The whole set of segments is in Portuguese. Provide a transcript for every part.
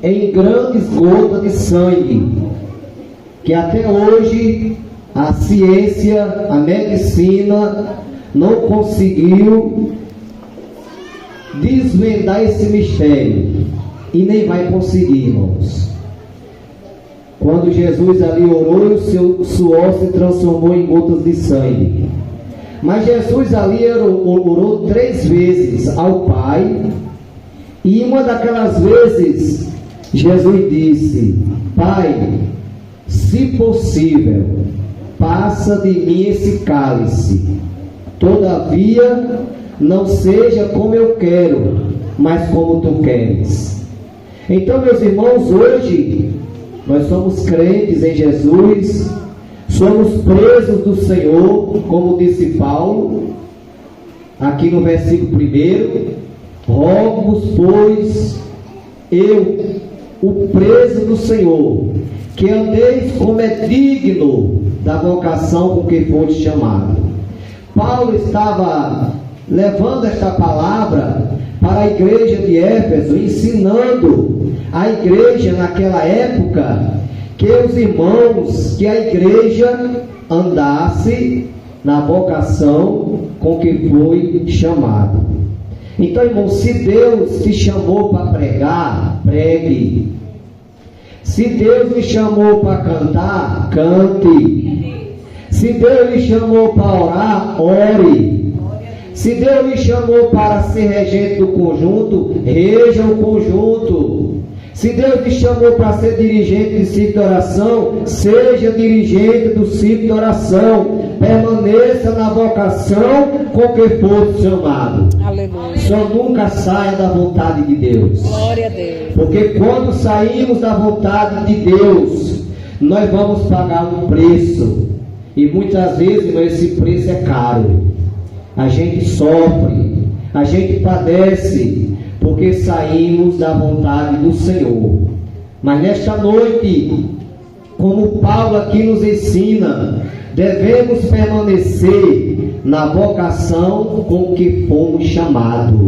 em grandes gotas de sangue, que até hoje a ciência, a medicina não conseguiu desvendar esse mistério, e nem vai conseguir, irmãos. Quando Jesus ali orou, o seu suor se transformou em gotas de sangue. Mas Jesus ali orou 3 vezes ao Pai, e uma daquelas vezes Jesus disse: Pai, se possível, passa de mim esse cálice, todavia não seja como eu quero, mas como tu queres. Então, meus irmãos, hoje nós somos crentes em Jesus, somos presos do Senhor, como disse Paulo, aqui no versículo 1, rogo-vos, pois, eu, o preso do Senhor, que andeis como é digno da vocação com que foste chamado. Paulo estava levando esta palavra para a igreja de Éfeso, ensinando a igreja naquela época que os irmãos, que a igreja andasse na vocação com que foi chamado. Então, irmão, se Deus te chamou para pregar, pregue. Se Deus me chamou para cantar, cante. Se Deus me chamou para orar, ore. Se Deus me chamou para ser regente do conjunto, reja o conjunto. Se Deus te chamou para ser dirigente de ciclo de oração, seja dirigente do ciclo de oração. Permaneça na vocação com que fosse chamado. Aleluia. Só nunca saia da vontade de Deus. Glória a Deus. Porque quando saímos da vontade de Deus, nós vamos pagar um preço. E muitas vezes esse preço é caro. A gente sofre, a gente padece, porque saímos da vontade do Senhor. Mas nesta noite, como Paulo aqui nos ensina, devemos permanecer na vocação com que fomos chamados,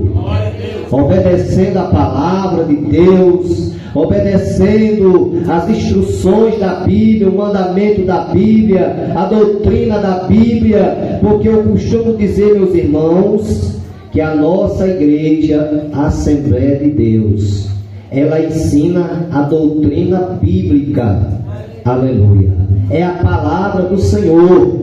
obedecendo a palavra de Deus, obedecendo as instruções da Bíblia, o mandamento da Bíblia, a doutrina da Bíblia, porque eu costumo dizer, meus irmãos, que a nossa igreja, a Assembleia de Deus, ela ensina a doutrina bíblica. Aleluia. É a palavra do Senhor.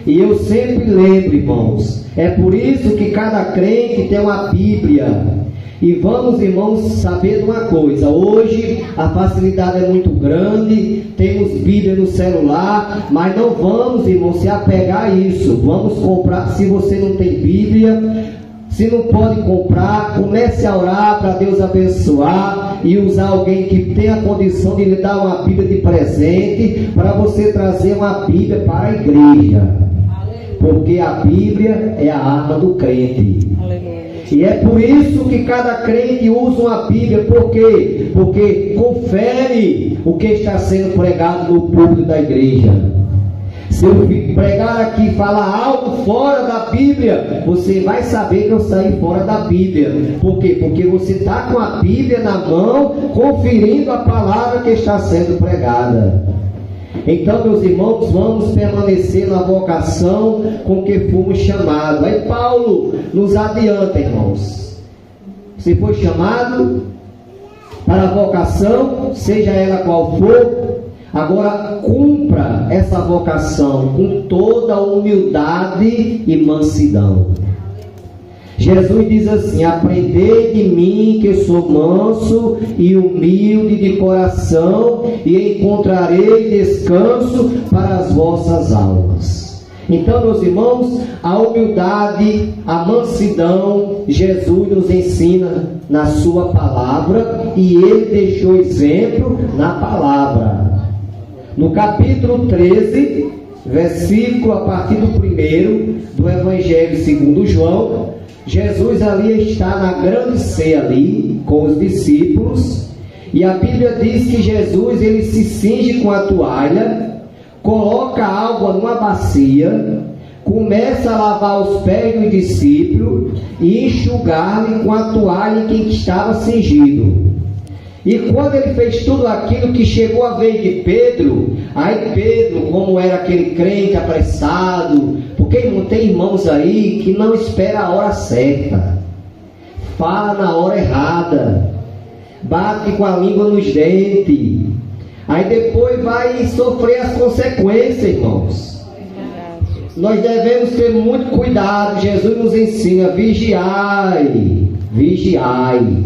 E eu sempre lembro, irmãos, é por isso que cada crente tem uma Bíblia. E vamos, irmãos, saber de uma coisa: hoje a facilidade é muito grande, temos Bíblia no celular, mas não vamos, irmãos, se apegar a isso. Vamos comprar. Se você não tem Bíblia, se não pode comprar, comece a orar para Deus abençoar e usar alguém que tenha condição de lhe dar uma Bíblia de presente, para você trazer uma Bíblia para a igreja. Porque a Bíblia é a arma do crente. Aleluia. E é por isso que cada crente usa uma Bíblia. Por quê? Porque confere o que está sendo pregado no púlpito da igreja. Se eu pregar aqui e falar algo fora da Bíblia, você vai saber que eu saí fora da Bíblia. Por quê? Porque você está com a Bíblia na mão, conferindo a palavra que está sendo pregada. Então, meus irmãos, vamos permanecer na vocação com que fomos chamados. Aí Paulo nos adianta, irmãos. Você foi chamado para a vocação, seja ela qual for. Agora cumpra essa vocação com toda humildade e mansidão. Jesus diz assim: aprendei de mim, que sou manso e humilde de coração, e encontrarei descanso para as vossas almas. Então, meus irmãos, a humildade, a mansidão, Jesus nos ensina na sua palavra, e ele deixou exemplo na palavra. No capítulo 13, versículo a partir do 1 do Evangelho segundo João, Jesus ali está na grande ceia ali com os discípulos, e a Bíblia diz que Jesus ele se cinge com a toalha, coloca água numa bacia, começa a lavar os pés do discípulo e enxugar-lhe com a toalha em que estava cingido. E quando ele fez tudo aquilo, que chegou a vez de Pedro, aí Pedro, como era aquele crente apressado, porque tem irmãos aí que não espera a hora certa, fala na hora errada, bate com a língua nos dentes, aí depois vai sofrer as consequências, irmãos. Nós devemos ter muito cuidado. Jesus nos ensina: vigiai, vigiai.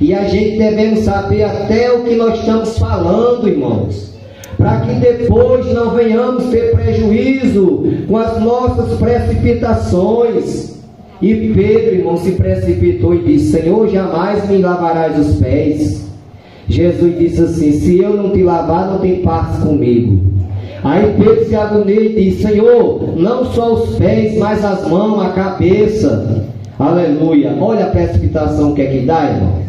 E a gente devemos saber até o que nós estamos falando, irmãos, para que depois não venhamos ter prejuízo com as nossas precipitações. E Pedro, irmão, se precipitou e disse: Senhor, jamais me lavarás os pés. Jesus disse assim: se eu não te lavar, não tem parte comigo. Aí Pedro se agoniou e disse: Senhor, não só os pés, mas as mãos, a cabeça. Aleluia. Olha a precipitação que é que dá, irmão.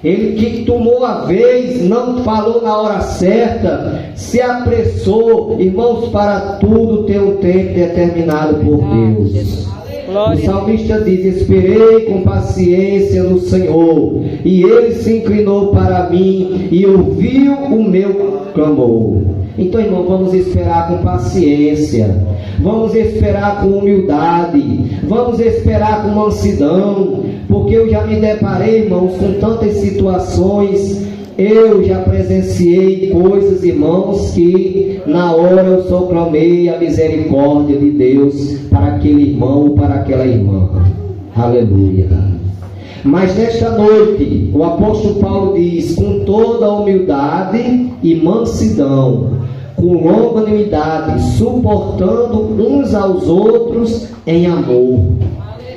Ele que tomou a vez, não falou na hora certa, se apressou. Irmãos, para tudo tem um tempo determinado por Deus. O salmista diz: esperei com paciência no Senhor, e Ele se inclinou para mim e ouviu o meu clamor. Então, irmão, vamos esperar com paciência, vamos esperar com humildade, vamos esperar com mansidão, porque eu já me deparei, irmãos, com tantas situações. Eu já presenciei coisas, irmãos, que na hora eu só clamei a misericórdia de Deus para aquele irmão ou para aquela irmã. Aleluia. Mas nesta noite, o apóstolo Paulo diz: com toda humildade e mansidão, com longanimidade, suportando uns aos outros em amor.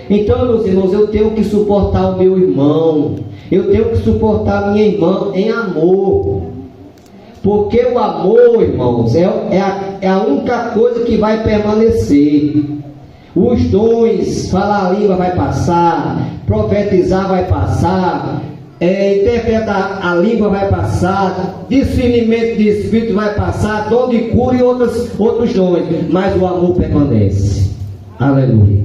Então, meus irmãos, eu tenho que suportar o meu irmão, eu tenho que suportar a minha irmã em amor, porque o amor, irmãos, é a única coisa que vai permanecer. Os dons, falar a língua vai passar, profetizar vai passar, interpretar a língua vai passar, discernimento de espírito vai passar, dom de cura e outros dons, mas o amor permanece. Aleluia.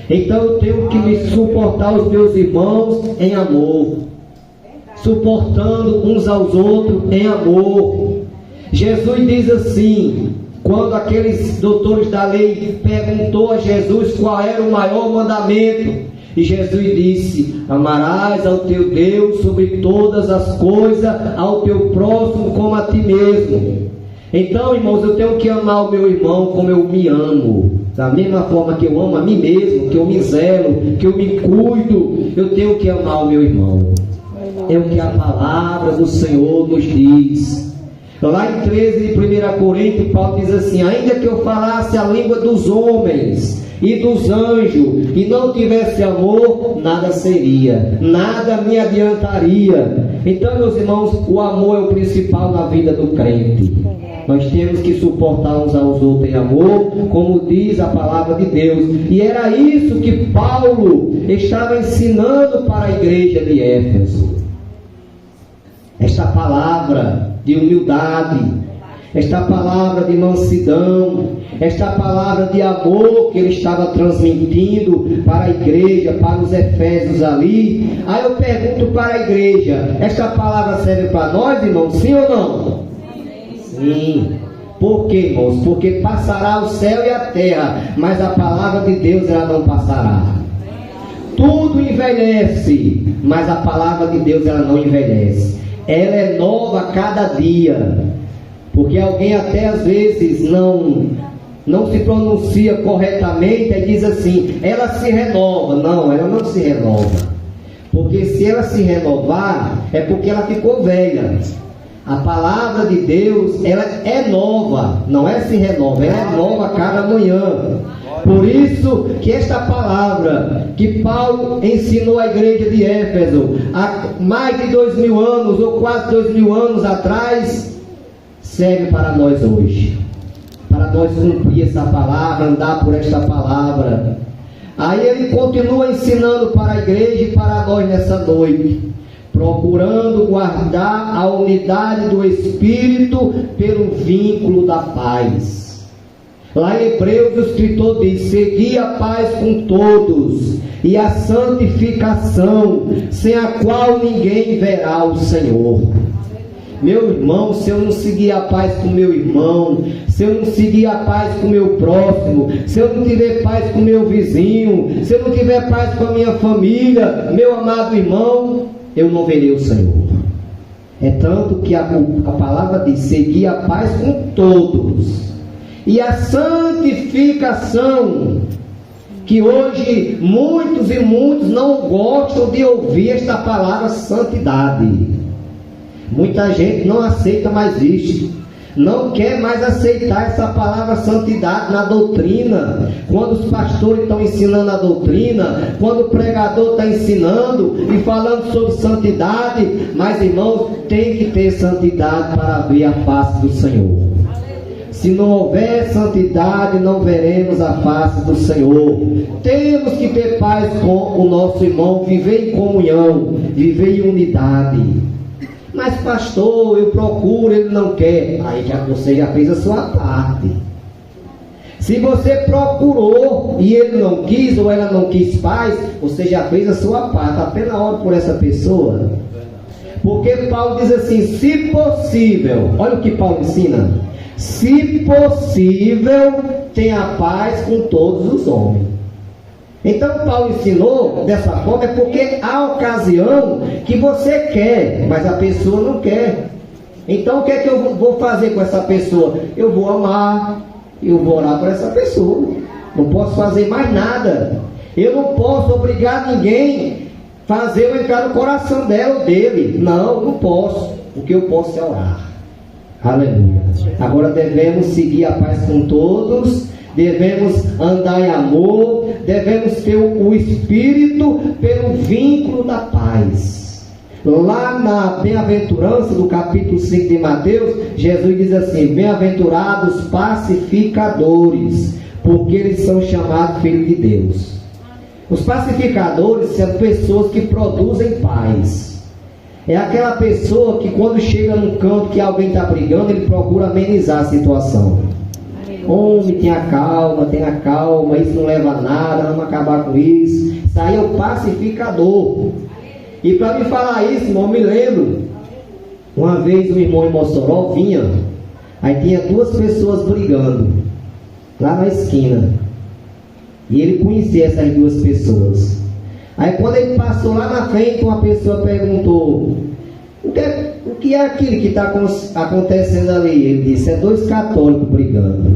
Então eu tenho que me suportar os meus irmãos em amor, suportando uns aos outros em amor. Jesus diz assim, quando aqueles doutores da lei perguntou a Jesus qual era o maior mandamento, e Jesus disse: amarás ao teu Deus sobre todas as coisas, ao teu próximo como a ti mesmo. Então, irmãos, eu tenho que amar o meu irmão como eu me amo. Da mesma forma que eu amo a mim mesmo, que eu me zelo, que eu me cuido, eu tenho que amar o meu irmão. É o que a palavra do Senhor nos diz. Lá em 13 de 1 Coríntios, Paulo diz assim: ainda que eu falasse a língua dos homens e dos anjos, e não tivesse amor, nada seria, nada me adiantaria. Então, meus irmãos, o amor é o principal na vida do crente. Nós temos que suportar uns aos outros em amor, como diz a palavra de Deus. E era isso que Paulo estava ensinando para a igreja de Éfeso. Esta palavra de humildade, esta palavra de mansidão, esta palavra de amor que ele estava transmitindo para a igreja, para os efésios ali. Aí eu pergunto para a igreja: esta palavra serve para nós, irmãos? Sim ou não? Sim. Por quê, irmãos? Porque passará o céu e a terra, mas a palavra de Deus ela não passará. Tudo envelhece, mas a palavra de Deus ela não envelhece. Ela é nova a cada dia. Porque alguém até às vezes não se pronuncia corretamente e diz assim: ela se renova. Não, ela não se renova. Porque se ela se renovar, é porque ela ficou velha. A palavra de Deus, ela é nova, não é se renova, ela é nova a cada manhã. Por isso que esta palavra que Paulo ensinou à igreja de Éfeso há mais de 2000 anos, ou quase 2000 anos atrás, serve para nós hoje, para nós cumprir essa palavra, andar por esta palavra. Aí ele continua ensinando para a igreja e para nós nessa noite, procurando guardar a unidade do Espírito pelo vínculo da paz. Lá em Hebreus o escritor diz: segui a paz com todos e a santificação, sem a qual ninguém verá o Senhor. Meu irmão, se eu não seguir a paz com meu irmão, se eu não seguir a paz com meu próximo, se eu não tiver paz com meu vizinho, se eu não tiver paz com a minha família, meu amado irmão, eu não verei o Senhor. É tanto que a palavra diz: seguir a paz com todos e a santificação, que hoje muitos e muitos não gostam de ouvir esta palavra santidade. Muita gente não aceita mais isso, não quer mais aceitar essa palavra santidade na doutrina. Quando os pastores estão ensinando a doutrina, quando o pregador está ensinando e falando sobre santidade, mas irmãos, tem que ter santidade para ver a face do Senhor. Se não houver santidade, não veremos a face do Senhor. Temos que ter paz com o nosso irmão, viver em comunhão, viver em unidade. Mas pastor, eu procuro, ele não quer. Aí você já fez a sua parte. Se você procurou e ele não quis, ou ela não quis paz, você já fez a sua parte. Apenas ore por essa pessoa. Porque Paulo diz assim: se possível, olha o que Paulo ensina: se possível, tenha paz com todos os homens. Então Paulo ensinou dessa forma, é porque há ocasião que você quer, mas a pessoa não quer. Então o que é que eu vou fazer com essa pessoa? Eu vou amar, eu vou orar por essa pessoa. Não posso fazer mais nada. Eu não posso obrigar ninguém a fazer eu entrar no coração dela ou dele. Não posso. O que eu posso é orar. Aleluia. Agora devemos seguir a paz com todos, devemos andar em amor, devemos ter o Espírito pelo vínculo da paz. Lá na bem-aventurança do capítulo 5 de Mateus, Jesus diz assim: bem-aventurados pacificadores, porque eles são chamados filhos de Deus. Os pacificadores são pessoas que produzem paz. É aquela pessoa que quando chega num canto que alguém está brigando, ele procura amenizar a situação. Homem, tenha calma, isso não leva a nada, vamos acabar com isso. Isso aí é o pacificador. E para me falar isso, irmão, eu me lembro, uma vez um irmão em Mossoró vinha, aí tinha duas pessoas brigando, lá na esquina. E ele conhecia essas duas pessoas. Aí quando ele passou lá na frente, uma pessoa perguntou: o que é aquilo que está acontecendo ali? Ele disse: é dois católicos brigando.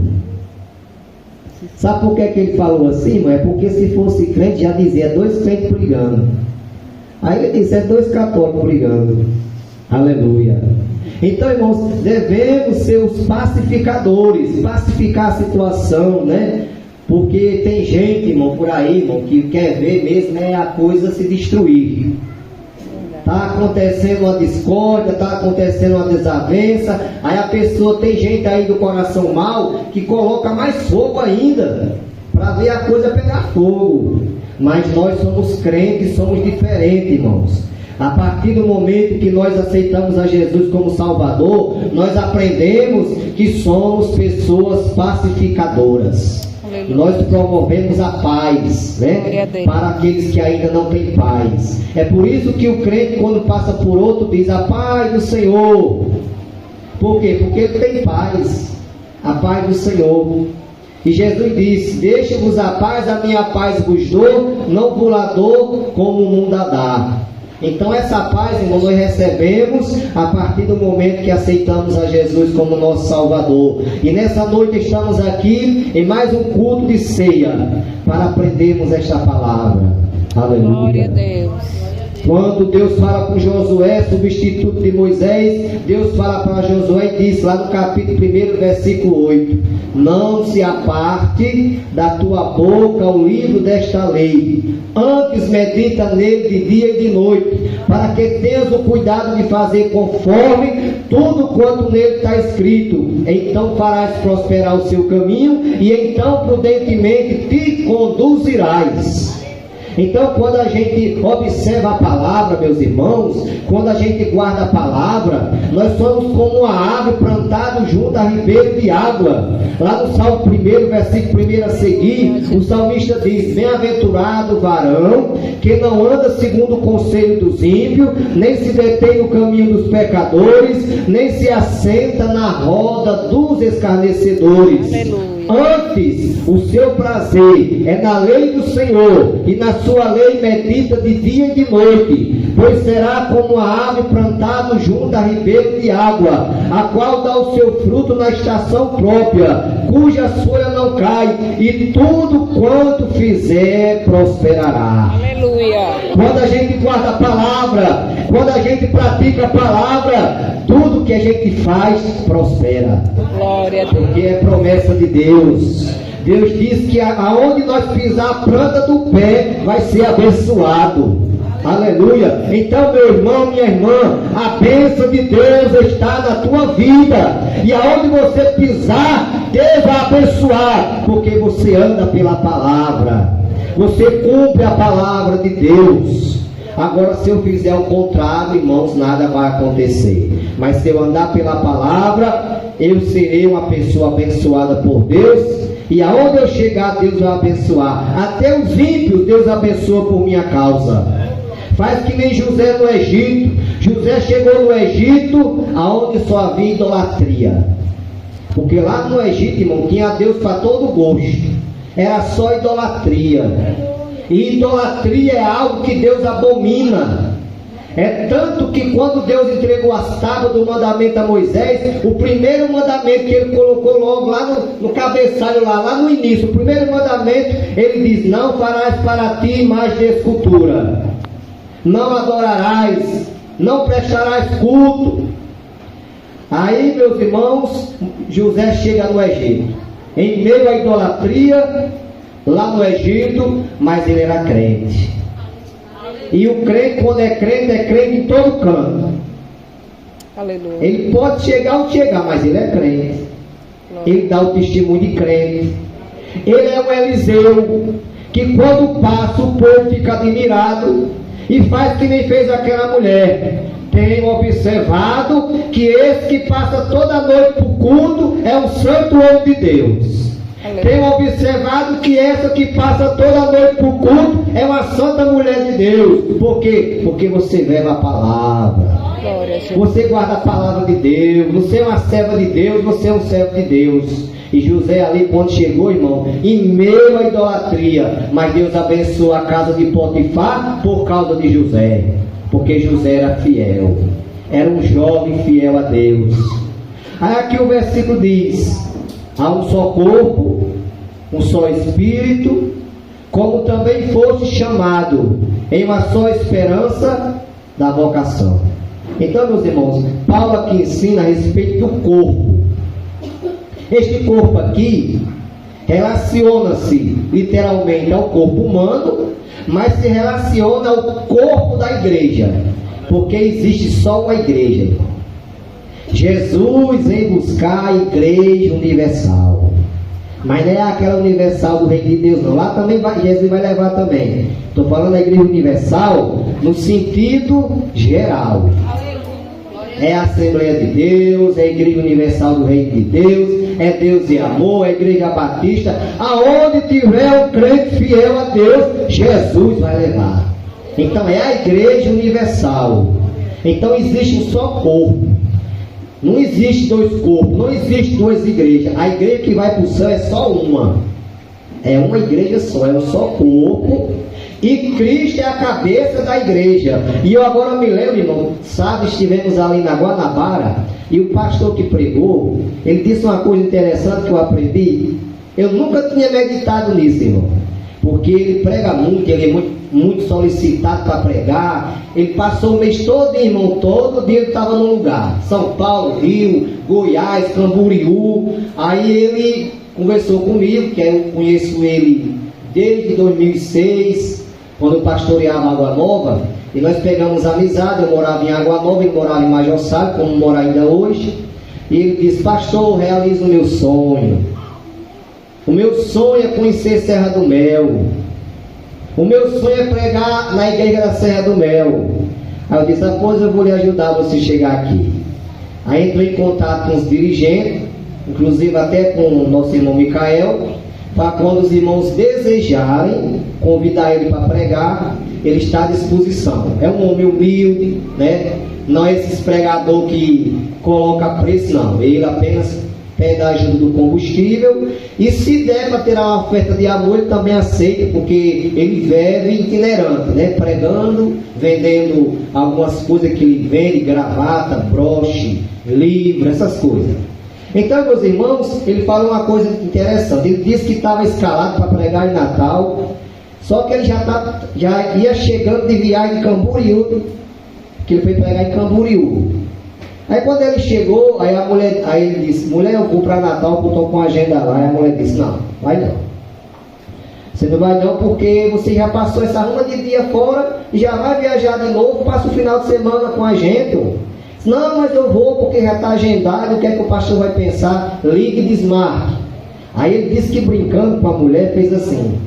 Sabe por que ele falou assim, irmão? É porque se fosse crente já dizia: é dois crentes brigando. Aí ele disse: é dois católicos brigando. Aleluia. Então, irmãos, devemos ser os pacificadores, pacificar a situação, né? Porque tem gente, irmão, por aí, irmão, que quer ver mesmo a coisa se destruir. Está acontecendo uma discórdia, está acontecendo uma desavença, aí a pessoa, tem gente aí do coração mau que coloca mais fogo ainda, para ver a coisa pegar fogo. Mas nós somos crentes, somos diferentes, irmãos. A partir do momento que nós aceitamos a Jesus como Salvador, nós aprendemos que somos pessoas pacificadoras. Nós promovemos a paz, né? Para aqueles que ainda não têm paz. É por isso que o crente, quando passa por outro, diz: a paz do Senhor. Por quê? Porque ele tem paz. A paz do Senhor. E Jesus disse: deixe-vos a paz, a minha paz vos dou, não vos la dou como o mundo a dá. Então essa paz, irmão, nós recebemos a partir do momento que aceitamos a Jesus como nosso Salvador. E nessa noite estamos aqui em mais um culto de ceia para aprendermos esta palavra. Aleluia. Glória a Deus. Quando Deus fala com Josué, substituto de Moisés, Deus fala para Josué e diz lá no capítulo 1, versículo 8: não se aparte da tua boca o livro desta lei, antes medita nele de dia e de noite, para que tenhas o cuidado de fazer conforme tudo quanto nele está escrito. Então farás prosperar o seu caminho, e então prudentemente te conduzirás. Então, quando a gente observa a palavra, meus irmãos, quando a gente guarda a palavra, nós somos como uma árvore plantada junto a ribeiro de água. Lá no Salmo 1, versículo 1 a seguir, o salmista diz: bem-aventurado o varão que não anda segundo o conselho dos ímpios, nem se detém no caminho dos pecadores, nem se assenta na roda dos escarnecedores. Aleluia. Antes, o seu prazer é na lei do Senhor, e na sua lei medita de dia e de noite, pois será como a árvore plantada junto a ribeiro de água, a qual dá o seu fruto na estação própria, cuja folha não cai, e tudo quanto fizer prosperará. Aleluia. Quando a gente guarda a palavra, quando a gente pratica a palavra, tudo que a gente faz prospera. Glória a Deus. Porque é promessa de Deus. Deus diz que aonde nós pisar a planta do pé, vai ser abençoado. Aleluia. Então, meu irmão, minha irmã, a bênção de Deus está na tua vida. E aonde você pisar, Deus vai abençoar. Porque você anda pela palavra. Você cumpre a palavra de Deus. Agora, se eu fizer o contrário, irmãos, nada vai acontecer. Mas se eu andar pela palavra, eu serei uma pessoa abençoada por Deus. E aonde eu chegar, Deus vai abençoar. Até os ímpios, Deus abençoa por minha causa. Faz que nem José no Egito. José chegou no Egito, aonde só havia idolatria. Porque lá no Egito, irmão, tinha Deus para todo gosto. Era só idolatria. E idolatria é algo que Deus abomina. É tanto que quando Deus entregou as tábuas do mandamento a Moisés, o primeiro mandamento que ele colocou logo lá no cabeçalho, lá no início, o primeiro mandamento, ele diz: não farás para ti imagem de escultura, não adorarás, não prestarás culto. Aí, meus irmãos, José chega no Egito, em meio à idolatria, lá no Egito, mas ele era crente. E o crente, quando é crente em todo canto. Aleluia. Ele pode chegar ou chegar, mas ele é crente. Ele dá o testemunho de crente. Ele é um Eliseu, que quando passa o povo fica admirado e faz que nem fez aquela mulher. Tenho observado que esse que passa toda noite para o culto é um santo homem de Deus. Tenho observado que essa que passa toda noite para o culto é uma santa mulher de Deus. Por quê? Porque você leva a palavra. Você guarda a palavra de Deus. Você é uma serva de Deus. Você é um servo de Deus. E José ali quando chegou, irmão, em meio à idolatria, mas Deus abençoou a casa de Potifar por causa de José. Porque José era fiel. Era um jovem fiel a Deus. Aí aqui o versículo diz: há um só corpo, um só espírito, como também foste chamado em uma só esperança da vocação. Então, meus irmãos, Paulo aqui ensina a respeito do corpo. Este corpo aqui relaciona-se literalmente ao corpo humano, mas se relaciona ao corpo da igreja, porque existe só uma igreja. Jesus vem buscar a igreja universal, mas não é aquela universal do reino de Deus não. Lá também Jesus vai levar também. Estou falando da igreja universal no sentido geral. É a Assembleia de Deus, é a igreja universal do reino de Deus, é Deus e amor, é a igreja batista. Aonde tiver um crente fiel a Deus, Jesus vai levar. Então é a igreja universal. Então existe um só corpo. Não existe dois corpos, não existe duas igrejas. A igreja que vai para o céu é só uma. É uma igreja só, é um só corpo. E Cristo é a cabeça da igreja. E eu agora me lembro, irmão, sabe, estivemos ali na Guanabara, e o pastor que pregou, ele disse uma coisa interessante que eu aprendi. Eu nunca tinha meditado nisso, irmão. Porque ele prega muito, ele é muito solicitado para pregar. Ele passou o mês todo, irmão, todo dia ele estava num lugar. São Paulo, Rio, Goiás, Camboriú. Aí ele conversou comigo, que eu conheço ele desde 2006, quando eu pastoreava Água Nova. E nós pegamos amizade, eu morava em Água Nova, ele morava em Major Salles, como mora ainda hoje. E ele disse: pastor, realiza o meu sonho. O meu sonho é conhecer Serra do Mel. o meu sonho é pregar na igreja da Serra do Mel. Aí eu disse, após eu vou lhe ajudar você chegar aqui. Aí entrei em contato com os dirigentes, inclusive até com o nosso irmão Micael, para quando os irmãos desejarem convidar ele para pregar, ele está à disposição. É um homem humilde, né? Não é esse pregador que coloca preço, não. Ele apenas pede a ajuda do combustível, e se der para tirar uma oferta de amor, ele também aceita, porque ele vive itinerante, né? Pregando, vendendo algumas coisas que ele vende, gravata, broche, livro, essas coisas. Então, meus irmãos, ele falou uma coisa interessante. Ele disse que estava escalado para pregar em Natal, só que ele já ia chegando de viagem em Camboriú, que ele foi pregar em Camboriú. Aí quando ele chegou, aí ele disse, mulher, eu vou para Natal, eu estou com a agenda lá. Aí a mulher disse, não, vai não. Você não vai não, porque você já passou essa ruma de dia fora e já vai viajar de novo, passa o final de semana com a gente. Não, mas eu vou porque já está agendado, o que é que o pastor vai pensar? Ligue e desmarque. Aí ele disse que brincando com a mulher, fez assim.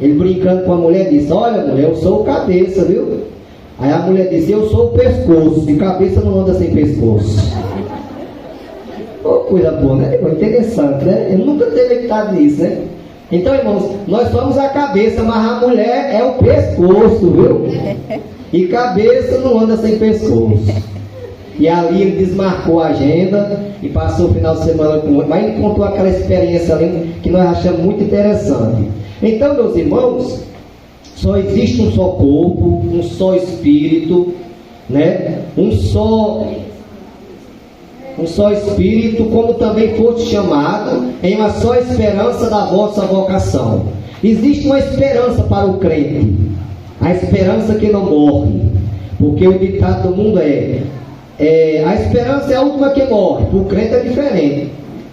Ele brincando com a mulher disse, olha mulher, eu sou o cabeça, viu? Aí a mulher disse, eu sou o pescoço, e cabeça não anda sem pescoço. Oh, coisa boa, né? Interessante, né? Eu nunca teve evitado nisso, né? Então, irmãos, nós somos a cabeça, mas a mulher é o pescoço, viu? E cabeça não anda sem pescoço. E ali ele desmarcou a agenda e passou o final de semana com ele, mas encontrou aquela experiência ali que nós achamos muito interessante. Então, meus irmãos, só existe um só corpo, um só espírito, né? Um só espírito, como também foste chamado, em uma só esperança da vossa vocação. Existe uma esperança para o crente, a esperança que não morre, porque o ditado do mundo a esperança é a última que morre. Para o crente é diferente.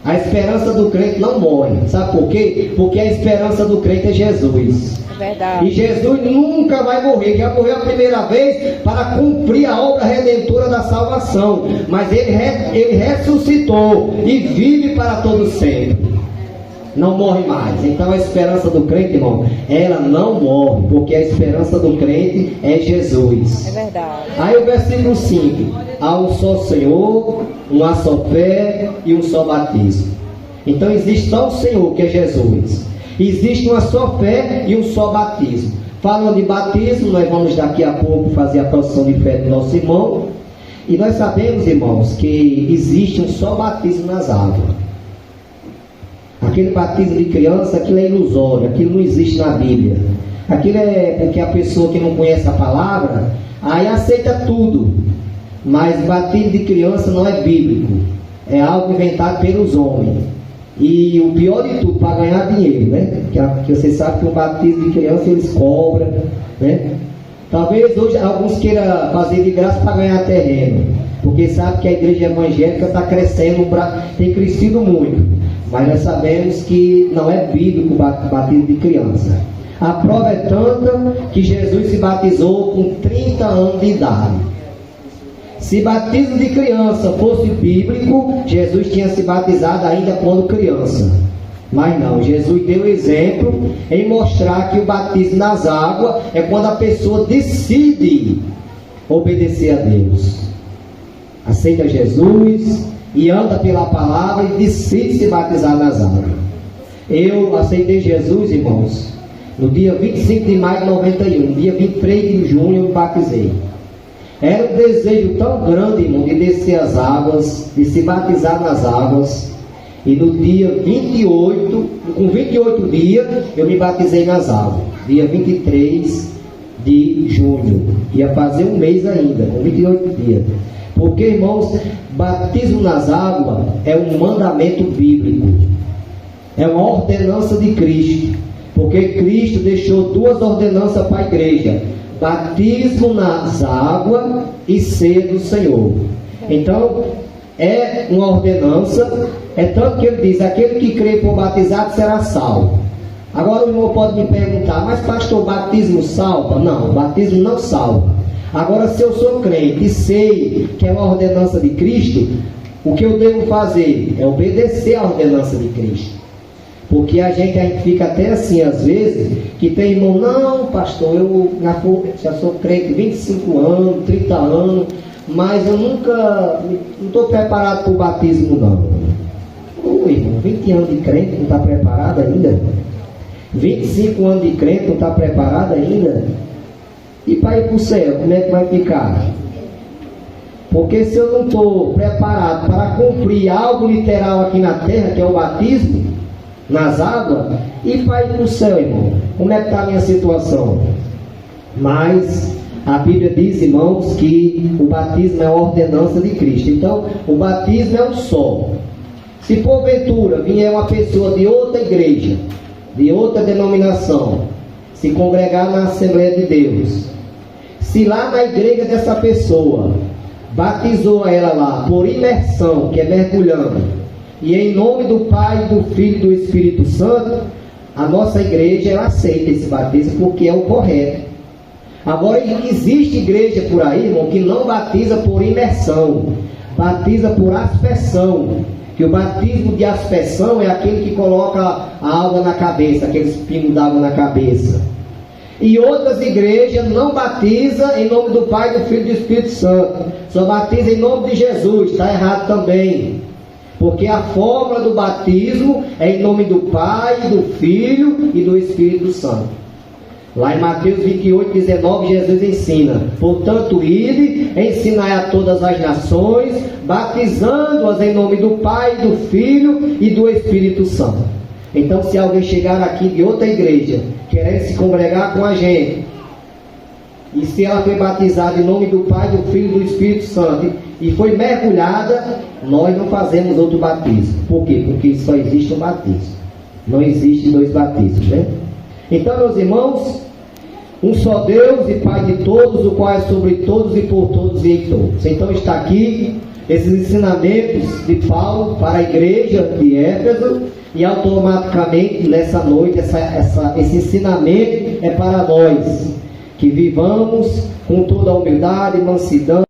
A esperança do crente não morre. Sabe por quê? Porque a esperança do crente é Jesus. É verdade. E Jesus nunca vai morrer. Já morreu a primeira vez para cumprir a obra redentora da salvação. Mas ele ressuscitou e vive para todo sempre. Não morre mais. Então a esperança do crente, irmão, ela não morre, porque a esperança do crente é Jesus. É verdade. Aí o versículo 5: há um só Senhor, uma só fé e um só batismo. Então existe só o Senhor, que é Jesus. Existe uma só fé e um só batismo. Falando de batismo, nós vamos daqui a pouco fazer a profissão de fé do nosso irmão. E nós sabemos, irmãos, que existe um só batismo nas águas. Aquele batismo de criança, aquilo é ilusório, aquilo não existe na Bíblia. Aquilo é porque a pessoa que não conhece a palavra, aí aceita tudo. Mas batismo de criança não é bíblico. É algo inventado pelos homens. E o pior de tudo, para ganhar dinheiro, né? Que você sabe que um batismo de criança eles cobram, né? Talvez hoje alguns queiram fazer de graça para ganhar terreno, porque sabe que a igreja evangélica está crescendo, tem crescido muito. Mas nós sabemos que não é bíblico o batismo de criança. A prova é tanta que Jesus se batizou com 30 anos de idade. Se batismo de criança fosse bíblico, Jesus tinha se batizado ainda quando criança. Mas não, Jesus deu exemplo em mostrar que o batismo nas águas é quando a pessoa decide obedecer a Deus. Aceita Jesus e anda pela palavra e decide se batizar nas águas. Eu aceitei Jesus, irmãos, no dia 25 de maio de 91, dia 23 de junho eu me batizei. Era um desejo tão grande, irmão, de descer as águas, de se batizar nas águas. E no dia 28, com 28 dias, eu me batizei nas águas. Dia 23 de junho. Ia fazer um mês ainda, com 28 dias. Porque, irmãos, batismo nas águas é um mandamento bíblico. É uma ordenança de Cristo. Porque Cristo deixou duas ordenanças para a igreja: batismo nas águas e ceia do Senhor. Então, é uma ordenança. É tanto que ele diz: aquele que crê e for batizado será salvo. Agora o irmão pode me perguntar: mas pastor, batismo salva? Não, batismo não salva. Agora, se eu sou crente e sei que é uma ordenança de Cristo, o que eu devo fazer é obedecer à ordenança de Cristo. Porque a gente fica até assim, às vezes, que tem irmão, não, pastor, eu já sou crente 25 anos, 30 anos, mas eu nunca, não estou preparado para o batismo, não. Ô irmão, 20 anos de crente, não está preparado ainda? 25 anos de crente, não está preparado ainda? E para ir para o céu, como é que vai ficar? Porque se eu não estou preparado para cumprir algo literal aqui na terra, que é o batismo, nas águas, e para ir para o céu, irmão, como é que está a minha situação? Mas a Bíblia diz, irmãos, que o batismo é a ordenança de Cristo. Então, o batismo é um só. Se porventura vier uma pessoa de outra igreja, de outra denominação, se congregar na Assembleia de Deus, se lá na igreja dessa pessoa batizou ela lá por imersão, que é mergulhando, e em nome do Pai, do Filho e do Espírito Santo, a nossa igreja ela aceita esse batismo porque é o correto. Agora, existe igreja por aí, irmão, que não batiza por imersão, batiza por aspersão. Que o batismo de aspersão é aquele que coloca a água na cabeça, aqueles pingos d'água na cabeça. E outras igrejas não batizam em nome do Pai, do Filho e do Espírito Santo, só batiza em nome de Jesus. Está errado também, porque a fórmula do batismo é em nome do Pai, do Filho e do Espírito Santo. Lá em Mateus 28, 19, Jesus ensina: portanto, ide, ensinai a todas as nações, batizando-as em nome do Pai, do Filho e do Espírito Santo. Então, se alguém chegar aqui de outra igreja, querendo se congregar com a gente, e se ela foi batizada em nome do Pai, do Filho e do Espírito Santo, e foi mergulhada, nós não fazemos outro batismo. Por quê? Porque só existe um batismo. Não existe dois batismos, né? Então, meus irmãos, um só Deus e Pai de todos, o qual é sobre todos e por todos e em todos. Então está aqui esses ensinamentos de Paulo para a igreja de Éfeso, e automaticamente nessa noite esse ensinamento é para nós, que vivamos com toda a humildade e mansidão.